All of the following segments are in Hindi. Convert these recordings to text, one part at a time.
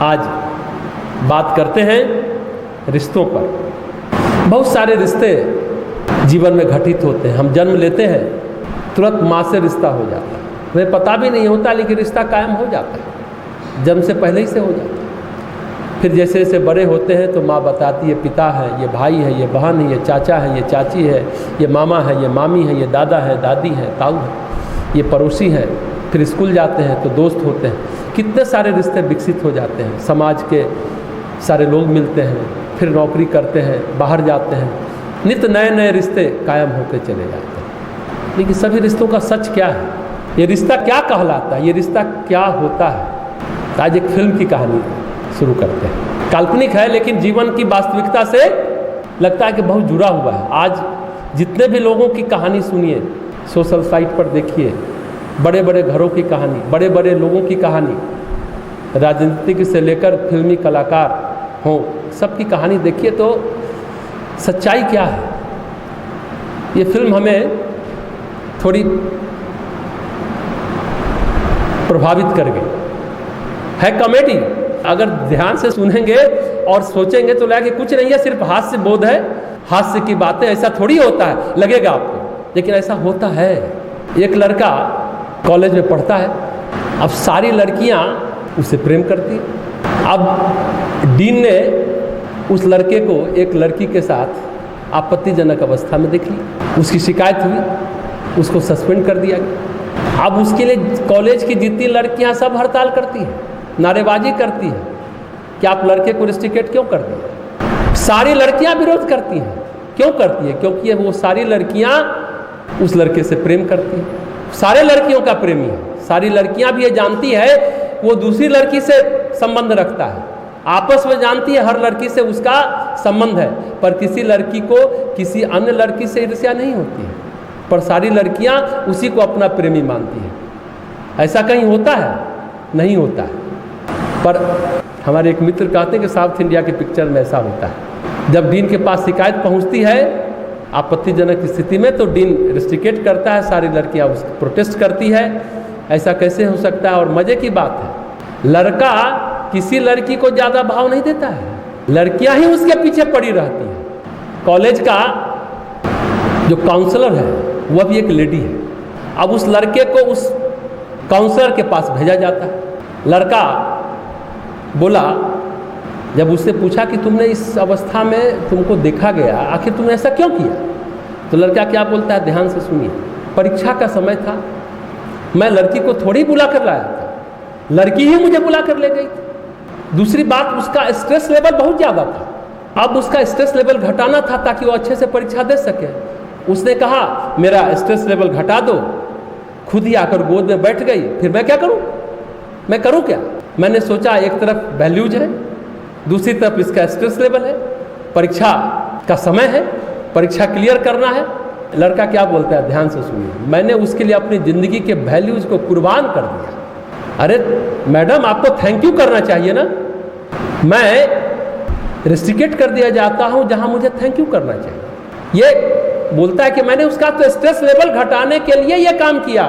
आज बात करते हैं रिश्तों पर। बहुत सारे रिश्ते जीवन में घटित होते हैं। हम जन्म लेते हैं, तुरंत माँ से रिश्ता हो जाता है, हमें पता भी नहीं होता, लेकिन रिश्ता कायम हो जाता है, जन्म से पहले ही से हो जाता है। फिर जैसे जैसे बड़े होते हैं तो माँ बताती है पिता है, ये भाई है, ये बहन है, ये चाचा है, ये चाची है, ये मामा है, ये मामी है, ये दादा है, दादी है, ताऊ है, ये पड़ोसी है। फिर स्कूल जाते हैं तो दोस्त होते हैं, कितने सारे रिश्ते विकसित हो जाते हैं, समाज के सारे लोग मिलते हैं, फिर नौकरी करते हैं, बाहर जाते हैं, नित्य नए नए रिश्ते कायम होकर चले जाते हैं। लेकिन सभी रिश्तों का सच क्या है? ये रिश्ता क्या कहलाता है? ये रिश्ता क्या होता है? तो आज एक फिल्म की कहानी शुरू करते हैं। काल्पनिक है लेकिन जीवन की वास्तविकता से लगता है कि बहुत जुड़ा हुआ है। आज जितने भी लोगों की कहानी सुनिए, सोशल साइट पर देखिए, बड़े बड़े घरों की कहानी, बड़े बड़े लोगों की कहानी, राजनीतिक से लेकर फिल्मी कलाकार हों, सबकी कहानी देखिए तो सच्चाई क्या है? ये फिल्म हमें थोड़ी प्रभावित कर गई। है कॉमेडी, अगर ध्यान से सुनेंगे और सोचेंगे तो लगे कुछ नहीं है, सिर्फ हास्य बोध है, हास्य की बातें, ऐसा थोड़ी होता है लगेगा आपको, लेकिन ऐसा होता है। एक लड़का कॉलेज में पढ़ता है, अब सारी लड़कियां उसे प्रेम करती हैं। अब डीन ने उस लड़के को एक लड़की के साथ आपत्तिजनक अवस्था में देख ली, उसकी शिकायत हुई, उसको सस्पेंड कर दिया गया। अब उसके लिए कॉलेज की जितनी लड़कियां सब हड़ताल करती हैं, नारेबाजी करती हैं कि आप लड़के को रिस्ट्रिकेट क्यों कर दिए। सारी लड़कियां विरोध करती हैं। क्यों करती है? क्योंकि वो सारी लड़कियां उस लड़के से प्रेम करती हैं, सारे लड़कियों का प्रेमी है। सारी लड़कियां भी ये जानती है वो दूसरी लड़की से संबंध रखता है, आपस में जानती है हर लड़की से उसका संबंध है, पर किसी लड़की को किसी अन्य लड़की से ईर्ष्या नहीं होती है, पर सारी लड़कियां उसी को अपना प्रेमी मानती हैं। ऐसा कहीं होता है? नहीं होता है। पर हमारे एक मित्र कहते हैं कि साउथ इंडिया की पिक्चर में ऐसा होता है। जब डीन के पास शिकायत पहुंचती है आपत्तिजनक स्थिति में, तो डीन रिस्ट्रिकेट करता है, सारी लड़कियां उस प्रोटेस्ट करती है। ऐसा कैसे हो सकता है? और मजे की बात है, लड़का किसी लड़की को ज़्यादा भाव नहीं देता है, लड़कियां ही उसके पीछे पड़ी रहती हैं। कॉलेज का जो काउंसलर है वह भी एक लेडी है। अब उस लड़के को उस काउंसलर के पास भेजा जाता है। लड़का बोला, जब उससे पूछा कि तुमने इस अवस्था में तुमको देखा गया, आखिर तुमने ऐसा क्यों किया? तो लड़का क्या बोलता है, ध्यान से सुनिए। परीक्षा का समय था, मैं लड़की को थोड़ी बुला कर लाया था, लड़की ही मुझे बुला कर ले गई थी। दूसरी बात, उसका स्ट्रेस लेवल बहुत ज़्यादा था। अब उसका स्ट्रेस लेवल घटाना था ताकि वो अच्छे से परीक्षा दे सके। उसने कहा मेरा स्ट्रेस लेवल घटा दो, खुद ही आकर गोद में बैठ गई। फिर मैं क्या करूं? मैं करूं क्या? मैंने सोचा एक तरफ वैल्यूज है, दूसरी तरफ इसका स्ट्रेस लेवल है, परीक्षा का समय है, परीक्षा क्लियर करना है। लड़का क्या बोलता है, ध्यान से सुनिए। मैंने उसके लिए अपनी ज़िंदगी के वैल्यूज को कुर्बान कर दिया। अरे मैडम, आपको थैंक यू करना चाहिए ना। मैं रिस्ट्रिकेट कर दिया जाता हूं जहां मुझे थैंक यू करना चाहिए। ये बोलता है कि मैंने उसका तो स्ट्रेस लेवल घटाने के लिए ये काम किया,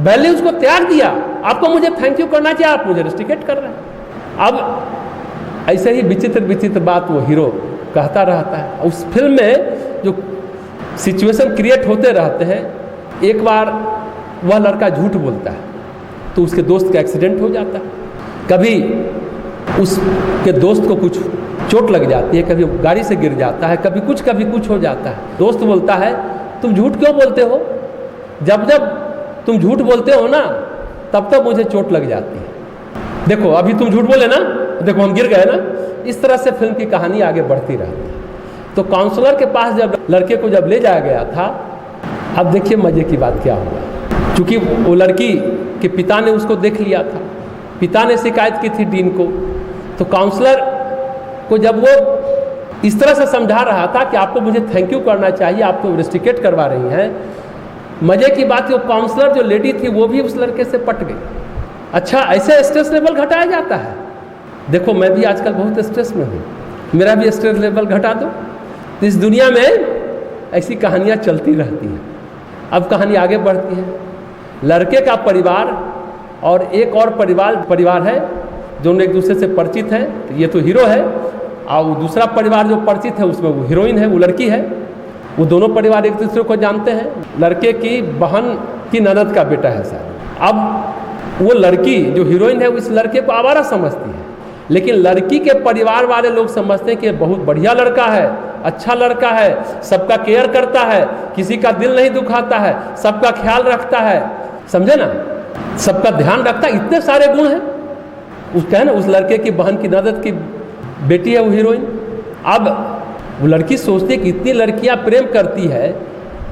वैल्यूज को त्याग दिया, आपको मुझे थैंक यू करना चाहिए, आप मुझे रिस्ट्रिकेट कर रहे हैं। अब ऐसे ही विचित्र विचित्र बात वो हीरो कहता रहता है। उस फिल्म में जो सिचुएशन क्रिएट होते रहते हैं, एक बार वह लड़का झूठ बोलता है तो उसके दोस्त का एक्सीडेंट हो जाता है, कभी उसके दोस्त को कुछ चोट लग जाती है, कभी गाड़ी से गिर जाता है, कभी कुछ हो जाता है। दोस्त बोलता है तुम झूठ क्यों बोलते हो? जब जब तुम झूठ बोलते हो ना तब तब मुझे चोट लग जाती है। देखो अभी तुम झूठ बोले ना, देखो हम गिर गए ना। इस तरह से फिल्म की कहानी आगे बढ़ती रहती है। तो काउंसलर के पास जब लड़के को जब ले जाया गया था, अब देखिए मजे की बात क्या हुआ। चूँकि वो लड़की के पिता ने उसको देख लिया था, पिता ने शिकायत की थी डीन को, तो काउंसलर को जब वो इस तरह से समझा रहा था कि आपको मुझे थैंक यू करना चाहिए, आप तो रिस्ट्रिकेट करवा रही हैं, मजे की बात वो काउंसलर जो लेडी थी वो भी उस लड़के से पट गई। अच्छा, ऐसे स्ट्रेस लेवल घटाया जाता है? देखो मैं भी आजकल बहुत स्ट्रेस में हूँ, मेरा भी स्ट्रेस लेवल घटा दो। तो इस दुनिया में ऐसी कहानियाँ चलती रहती हैं। अब कहानी आगे बढ़ती है। लड़के का परिवार और एक और परिवार है दोनों एक दूसरे से परिचित हैं, तो ये तो हीरो है, और दूसरा परिवार जो परिचित है उसमें वो हीरोइन है, वो लड़की है। वो दोनों परिवार एक दूसरे को जानते हैं। लड़के की बहन की ननद का बेटा है सर। अब वो लड़की जो हीरोइन है इस लड़के को आवारा समझती है, लेकिन लड़की के परिवार वाले लोग समझते हैं कि बहुत बढ़िया लड़का है, अच्छा लड़का है, सबका केयर करता है, किसी का दिल नहीं दुखाता है, सबका ख्याल रखता है, समझे ना, सबका ध्यान रखता है, इतने सारे गुण हैं उसका, है ना। उस लड़के की बहन की ननद की बेटी है वो हीरोइन। अब वो लड़की सोचती है कि इतनी लड़कियां प्रेम करती है,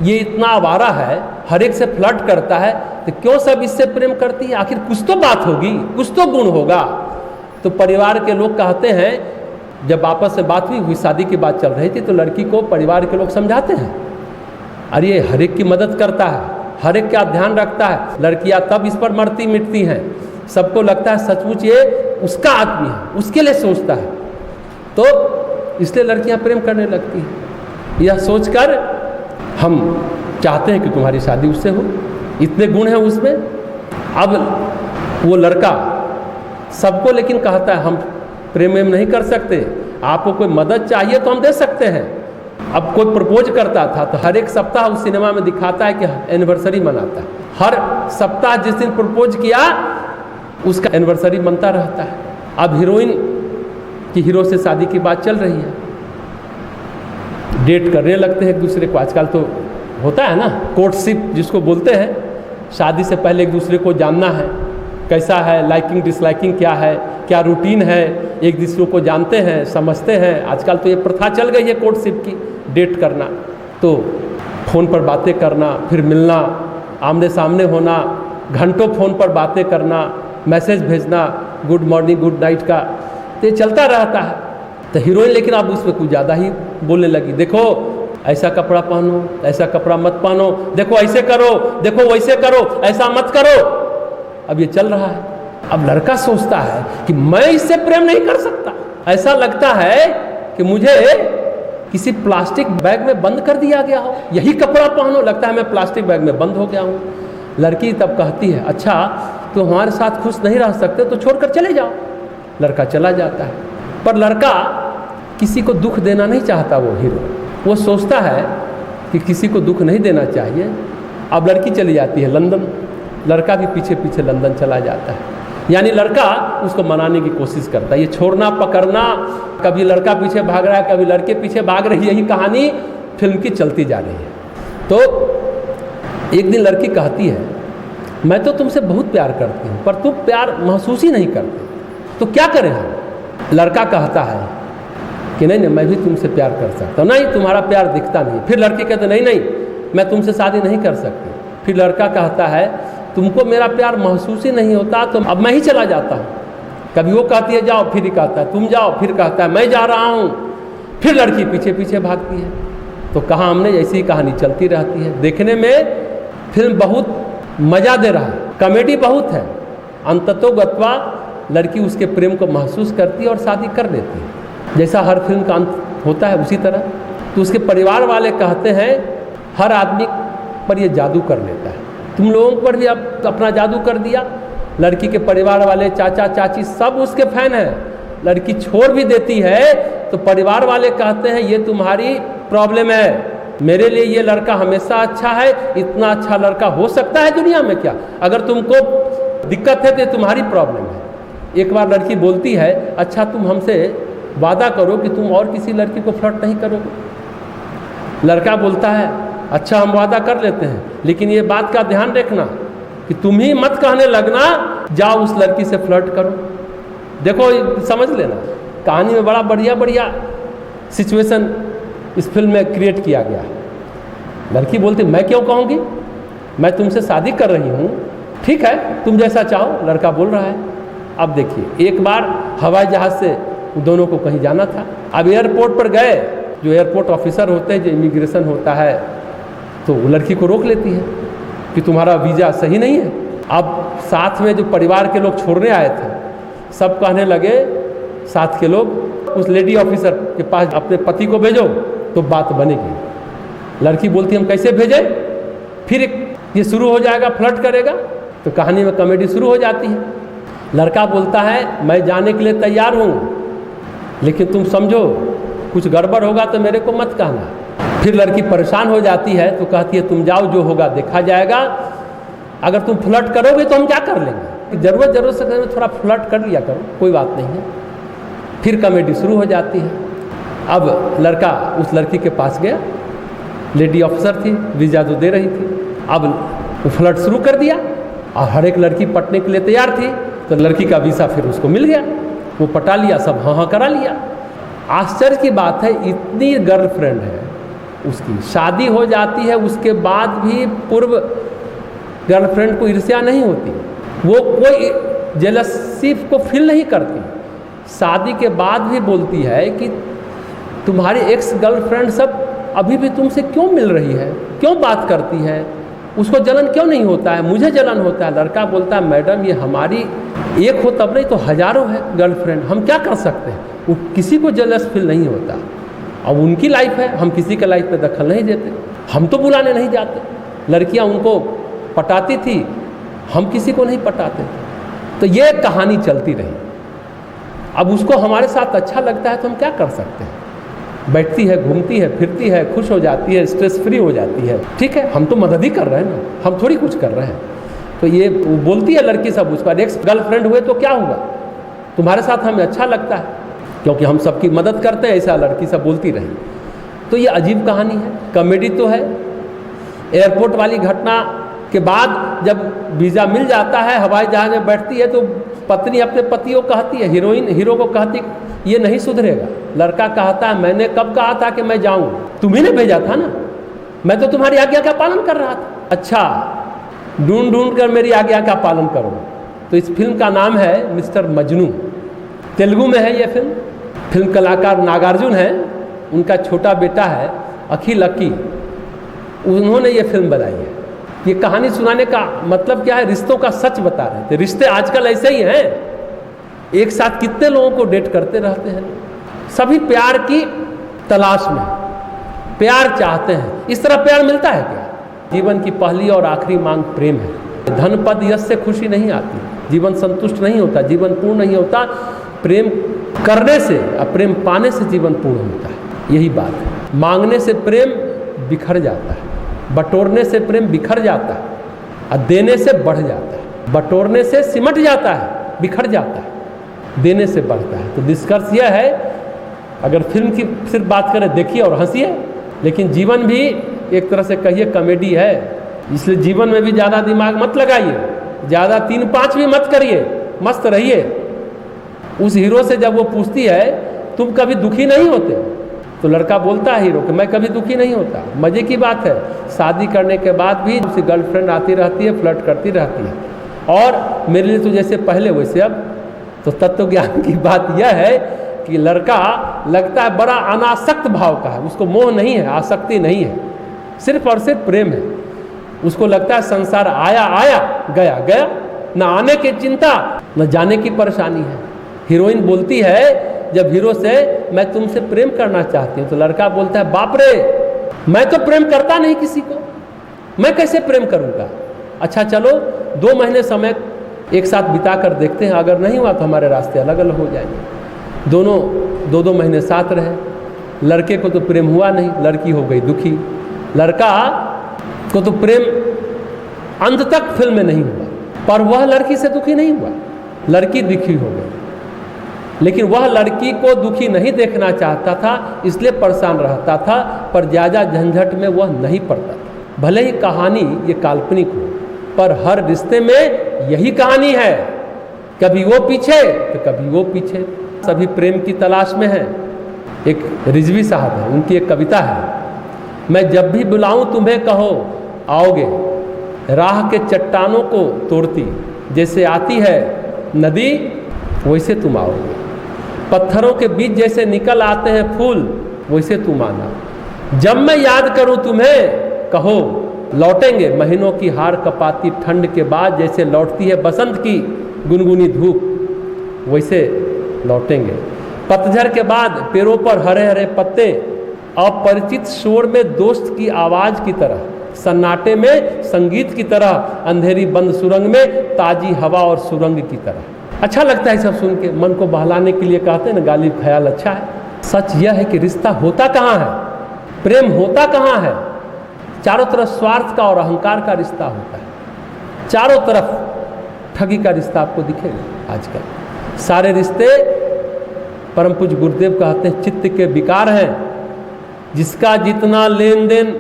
ये इतना आवारा है, हर एक से फ्लर्ट करता है, तो क्यों सब इससे प्रेम करती है, आखिर कुछ तो बात होगी, कुछ तो गुण होगा। तो परिवार के लोग कहते हैं, जब आपस में बात हुई, शादी की बात चल रही थी, तो लड़की को परिवार के लोग समझाते हैं, अरे ये हर एक की मदद करता है, हर एक का ध्यान रखता है, लड़कियां तब इस पर मरती मिटती हैं, सबको लगता है सचमुच ये उसका आदमी है, उसके लिए सोचता है, तो इसलिए लड़कियां प्रेम करने लगती हैं। यह सोचकर हम चाहते हैं कि तुम्हारी शादी उससे हो, इतने गुण हैं उसमें। अब वो लड़का सबको लेकिन कहता है हम प्रेम नहीं कर सकते, आपको कोई मदद चाहिए तो हम दे सकते हैं। अब कोई प्रपोज करता था तो हर एक सप्ताह उस सिनेमा में दिखाता है कि एनिवर्सरी मनाता है, हर सप्ताह जिस दिन प्रपोज किया उसका एनिवर्सरी मनता रहता है। अब हीरोइन की हीरो से शादी की बात चल रही है, डेट करने लगते हैं एक दूसरे को। आजकल तो होता है ना कोर्टशिप जिसको बोलते हैं, शादी से पहले एक दूसरे को जानना है, कैसा है, लाइकिंग डिसलाइकिंग क्या है, क्या रूटीन है, एक दूसरे को जानते हैं, समझते हैं। आजकल तो ये प्रथा चल गई है कोर्टशिप की, डेट करना, तो फ़ोन पर बातें करना, फिर मिलना, आमने सामने होना, घंटों फ़ोन पर बातें करना, मैसेज भेजना, गुड मॉर्निंग गुड नाइट का, तो ये चलता रहता है। तो हीरोइन लेकिन अब उसमें कुछ ज़्यादा ही बोलने लगी, देखो ऐसा कपड़ा पहनो, ऐसा कपड़ा मत पहनो, देखो ऐसे करो, देखो वैसे करो, ऐसा मत करो। अब ये चल रहा है। अब लड़का सोचता है कि मैं इससे प्रेम नहीं कर सकता, ऐसा लगता है कि मुझे किसी प्लास्टिक बैग में बंद कर दिया गया हो, यही कपड़ा पहनो, लगता है मैं प्लास्टिक बैग में बंद हो गया हूँ। लड़की तब कहती है, अच्छा तो हमारे साथ खुश नहीं रह सकते तो छोड़कर चले जाओ। लड़का चला जाता है, पर लड़का किसी को दुख देना नहीं चाहता। वो हीरो वो सोचता है कि किसी को दुख नहीं देना चाहिए। अब लड़की चली जाती है लंदन, लड़का भी पीछे पीछे लंदन चला जाता है, यानी लड़का उसको मनाने की कोशिश करता है। ये छोड़ना पकड़ना, कभी लड़का पीछे भाग रहा है, कभी लड़के पीछे भाग रही है, यही कहानी फिल्म की चलती जा रही है। तो एक दिन लड़की कहती है, मैं तो तुमसे बहुत प्यार करती हूँ, पर तुम प्यार महसूस ही नहीं करते, तो क्या करें हम। लड़का कहता है कि नहीं नहीं मैं भी तुमसे प्यार कर सकता हूँ। नहीं, तुम्हारा प्यार दिखता नहीं। फिर लड़की कहते नहीं नहीं मैं तुमसे शादी नहीं कर सकती। फिर लड़का कहता है तुमको मेरा प्यार महसूस ही नहीं होता, तो अब मैं ही चला जाता हूँ। कभी वो कहती है जाओ, फिर ही कहता है तुम जाओ, फिर कहता है मैं जा रहा हूँ। फिर लड़की पीछे पीछे भागती है। तो कहा हमने ऐसी ही कहानी चलती रहती है। देखने में फिल्म बहुत मज़ा दे रहा है, कॉमेडी बहुत है, अंततोगत्वा लड़की उसके प्रेम को महसूस करती है और शादी कर लेती है। जैसा हर फिल्म का अंत होता है उसी तरह। तो उसके परिवार वाले कहते हैं हर आदमी पर ये जादू कर लेता है, तुम लोगों पर भी अब अपना जादू कर दिया। लड़की के परिवार वाले, चाचा चाची सब उसके फैन हैं। लड़की छोड़ भी देती है तो परिवार वाले कहते हैं ये तुम्हारी प्रॉब्लम है, मेरे लिए ये लड़का हमेशा अच्छा है, इतना अच्छा लड़का हो सकता है दुनिया में क्या? अगर तुमको दिक्कत है तो ये तुम्हारी प्रॉब्लम है। एक बार लड़की बोलती है अच्छा तुम हमसे वादा करो कि तुम और किसी लड़की को फ्लर्ट नहीं करोगे। लड़का बोलता है अच्छा हम वादा कर लेते हैं, लेकिन ये बात का ध्यान रखना कि तुम ही मत कहने लगना जाओ उस लड़की से फ्लर्ट करो। देखो समझ लेना, कहानी में बड़ा बढ़िया बढ़िया सिचुएशन इस फिल्म में क्रिएट किया गया है। लड़की बोलती मैं क्यों कहूँगी, मैं तुमसे शादी कर रही हूँ, ठीक है तुम जैसा चाहो। लड़का बोल रहा है। अब देखिए एक बार हवाई जहाज़ से दोनों को कहीं जाना था। अब एयरपोर्ट पर गए, जो एयरपोर्ट ऑफिसर होते हैं, जो इमिग्रेशन होता है, तो वो लड़की को रोक लेती है कि तुम्हारा वीज़ा सही नहीं है। अब साथ में जो परिवार के लोग छोड़ने आए थे सब कहने लगे साथ के लोग उस लेडी ऑफिसर के पास अपने पति को भेजो तो बात बनेगी। लड़की बोलती हम कैसे भेजें, फिर ये शुरू हो जाएगा, फ्लर्ट करेगा। तो कहानी में कॉमेडी शुरू हो जाती है। लड़का बोलता है मैं जाने के लिए तैयार हूँ, लेकिन तुम समझो कुछ गड़बड़ होगा तो मेरे को मत कहना। फिर लड़की परेशान हो जाती है तो कहती है तुम जाओ, जो होगा देखा जाएगा, अगर तुम फ्लर्ट करोगे तो हम क्या कर लेंगे, ज़रूरत से थोड़ा फ्लर्ट कर लिया करो, कोई बात नहीं है। फिर कॉमेडी शुरू हो जाती है। अब लड़का उस लड़की के पास गया, लेडी ऑफिसर थी, वीज़ा तो दे रही थी। अब फ्लर्ट शुरू कर दिया और हर एक लड़की पटने के लिए तैयार थी, तो लड़की का वीज़ा फिर उसको मिल गया, वो पटा लिया, सब हाँ हाँ करा लिया। आश्चर्य की बात है, इतनी गर्लफ्रेंड है उसकी, शादी हो जाती है, उसके बाद भी पूर्व गर्लफ्रेंड को ईर्ष्या नहीं होती, वो कोई जेलसी को फील नहीं करती। शादी के बाद भी बोलती है कि तुम्हारी एक्स गर्लफ्रेंड सब अभी भी तुमसे क्यों मिल रही है, क्यों बात करती है, उसको जलन क्यों नहीं होता है, मुझे जलन होता है। लड़का बोलता है मैडम ये हमारी एक हो तब नहीं तो हजारों है गर्लफ्रेंड, हम क्या कर सकते हैं, वो किसी को जेलस फील नहीं होता। अब उनकी लाइफ है, हम किसी के लाइफ में दखल नहीं देते, हम तो बुलाने नहीं जाते। लड़कियां उनको पटाती थी, हम किसी को नहीं पटाते थे। तो ये कहानी चलती रही। अब उसको हमारे साथ अच्छा लगता है तो हम क्या कर सकते हैं, बैठती है, घूमती है, फिरती है, खुश हो जाती है, स्ट्रेस फ्री हो जाती है, ठीक है, हम तो मदद ही कर रहे हैं ना, हम थोड़ी कुछ कर रहे हैं। तो ये बोलती है लड़की सब उसका एक्स गर्लफ्रेंड हुए तो क्या हुआ, तुम्हारे साथ हमें अच्छा लगता है क्योंकि हम सबकी मदद करते हैं, ऐसा लड़की सब बोलती रही। तो ये अजीब कहानी है, कॉमेडी तो है। एयरपोर्ट वाली घटना के बाद जब वीज़ा मिल जाता है, हवाई जहाज में बैठती है तो पत्नी अपने पति को कहती है, हीरोइन हीरो को कहती ये नहीं सुधरेगा। लड़का कहता है मैंने कब कहा था कि मैं जाऊं, तुम्ही ने भेजा था ना, मैं तो तुम्हारी आज्ञा का पालन कर रहा था। अच्छा, ढूंढ ढूंढ कर मेरी आज्ञा का पालन करो। तो इस फिल्म का नाम है मिस्टर मजनू, तेलुगु में है ये फिल्म। फिल्म कलाकार नागार्जुन है, उनका छोटा बेटा है अखिल अक्की, उन्होंने ये फिल्म बनाई है। ये कहानी सुनाने का मतलब क्या है, रिश्तों का सच बता रहे थे। रिश्ते आजकल ऐसे ही हैं, एक साथ कितने लोगों को डेट करते रहते हैं, सभी प्यार की तलाश में, प्यार चाहते हैं। इस तरह प्यार मिलता है क्या? जीवन की पहली और आखिरी मांग प्रेम है। धन पद यश से खुशी नहीं आती, जीवन संतुष्ट नहीं होता, जीवन पूर्ण नहीं होता। प्रेम करने से और प्रेम पाने से जीवन पूर्ण होता है, यही बात है। मांगने से प्रेम बिखर जाता है, बटोरने से प्रेम बिखर जाता है, और देने से बढ़ जाता है। बटोरने से सिमट जाता है, बिखर जाता है, देने से बढ़ता है। तो निष्कर्ष यह है, अगर फिल्म की सिर्फ बात करें, देखिए और हंसिए, लेकिन जीवन भी एक तरह से कहिए कॉमेडी है। इसलिए जीवन में भी ज़्यादा दिमाग मत लगाइए, ज़्यादा 3-5 भी मत करिए, मस्त रहिए। उस हीरो से जब वो पूछती है तुम कभी दुखी नहीं होते, तो लड़का बोलता है हीरो कि मैं कभी दुखी नहीं होता। मज़े की बात है, शादी करने के बाद भी उसकी गर्लफ्रेंड आती रहती है, फ्लर्ट करती रहती है, और मेरे लिए तो जैसे पहले वैसे अब। तो तत्व ज्ञान की बात यह है कि लड़का लगता है बड़ा अनासक्त भाव का है, उसको मोह नहीं है, आसक्ति नहीं है, सिर्फ और सिर्फ प्रेम है। उसको लगता है संसार आया आया, गया गया, न आने की चिंता न जाने की परेशानी है। हीरोइन बोलती है जब हीरो से मैं तुमसे प्रेम करना चाहती हूँ, तो लड़का बोलता है बाप रे, मैं तो प्रेम करता नहीं किसी को, मैं कैसे प्रेम करूँगा। अच्छा चलो 2 महीने समय एक साथ बिता कर देखते हैं, अगर नहीं हुआ तो हमारे रास्ते अलग अलग हो जाएंगे। दोनों 2-2 महीने साथ रहे। लड़के को तो प्रेम हुआ नहीं, लड़की हो गई दुखी। लड़का को तो प्रेम अंत तक फिल्म में नहीं हुआ, पर वह लड़की से दुखी नहीं हुआ, लड़की दुखी हो गई। लेकिन वह लड़की को दुखी नहीं देखना चाहता था, इसलिए परेशान रहता था, पर ज़्यादा झंझट में वह नहीं पड़ता था। भले ही कहानी ये काल्पनिक हो, पर हर रिश्ते में यही कहानी है, कभी वो पीछे तो कभी वो पीछे, सभी प्रेम की तलाश में है। एक रिजवी साहब है, उनकी एक कविता है, मैं जब भी बुलाऊं तुम्हें कहो आओगे, राह के चट्टानों को तोड़ती जैसे आती है नदी वैसे तुम आओगे, पत्थरों के बीच जैसे निकल आते हैं फूल वैसे तुम आना, जब मैं याद करूं तुम्हें कहो लौटेंगे, महीनों की हार कपाती ठंड के बाद जैसे लौटती है बसंत की गुनगुनी धूप वैसे लौटेंगे, पतझड़ के बाद पेड़ों पर हरे हरे पत्ते, अपरिचित शोर में दोस्त की आवाज़ की तरह, सन्नाटे में संगीत की तरह, अंधेरी बंद सुरंग में ताजी हवा और सुरंग की तरह। अच्छा लगता है सब सुन के, मन को बहलाने के लिए कहते हैं ना, गालिब ख्याल अच्छा है। सच यह है कि रिश्ता होता कहाँ है, प्रेम होता कहाँ है? चारों तरफ स्वार्थ का और अहंकार का रिश्ता होता है। चारों तरफ ठगी का रिश्ता आपको दिखेगा आजकल। सारे रिश्ते परम पूज्य गुरुदेव कहते हैं चित्त के विकार हैं। जिसका जितना लेन देन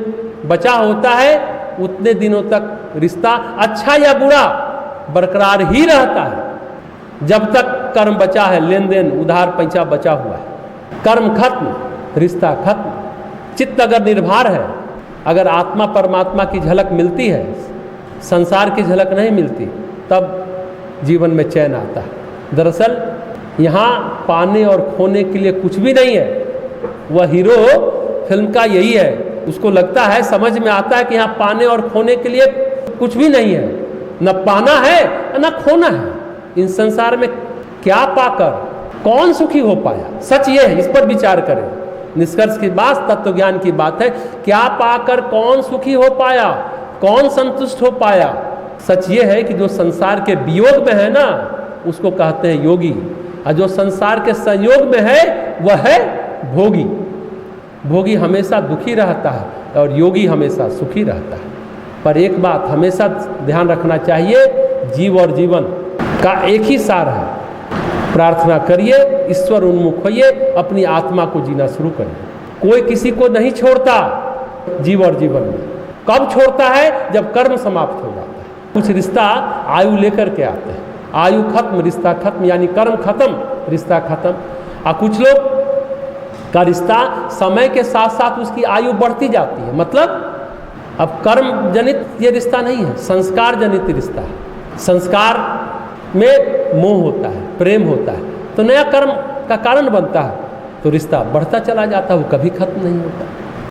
बचा होता है उतने दिनों तक रिश्ता अच्छा या बुरा बरकरार ही रहता है। जब तक कर्म बचा है, लेन देन उधार पैसा बचा हुआ है, कर्म खत्म, रिश्ता खत्म। चित्त अगर निर्भर है, अगर आत्मा परमात्मा की झलक मिलती है, संसार की झलक नहीं मिलती, तब जीवन में चैन आता है। दरअसल यहाँ पाने और खोने के लिए कुछ भी नहीं है। वह हीरो फिल्म का यही है, उसको लगता है, समझ में आता है कि यहाँ पाने और खोने के लिए कुछ भी नहीं है, न पाना है न खोना है। इन संसार में क्या पाकर कौन सुखी हो पाया? सच ये है, इस पर विचार करें। निष्कर्ष की बात, तत्व ज्ञान की बात है, क्या पाकर कौन सुखी हो पाया, कौन संतुष्ट हो पाया? सच ये है कि जो संसार के वियोग में है ना, उसको कहते हैं योगी, और जो संसार के संयोग में है वह है भोगी। भोगी हमेशा दुखी रहता है और योगी हमेशा सुखी रहता है। पर एक बात हमेशा ध्यान रखना चाहिए, जीव और जीवन का एक ही सार है। प्रार्थना करिए, ईश्वर उन्मुख होइए, अपनी आत्मा को जीना शुरू करिए। कोई किसी को नहीं छोड़ता जीव और जीवन में। कब छोड़ता है? जब कर्म समाप्त हो जाता है। कुछ रिश्ता आयु लेकर के आते हैं, आयु खत्म रिश्ता खत्म, यानी कर्म खत्म रिश्ता खत्म। और कुछ लोग का रिश्ता समय के साथ साथ उसकी आयु बढ़ती जाती है। मतलब अब कर्म जनित ये रिश्ता नहीं है, संस्कार जनित रिश्ता है। संस्कार में मोह होता है, प्रेम होता है, तो नया कर्म का कारण बनता है, तो रिश्ता बढ़ता चला जाता है, वो कभी खत्म नहीं होता।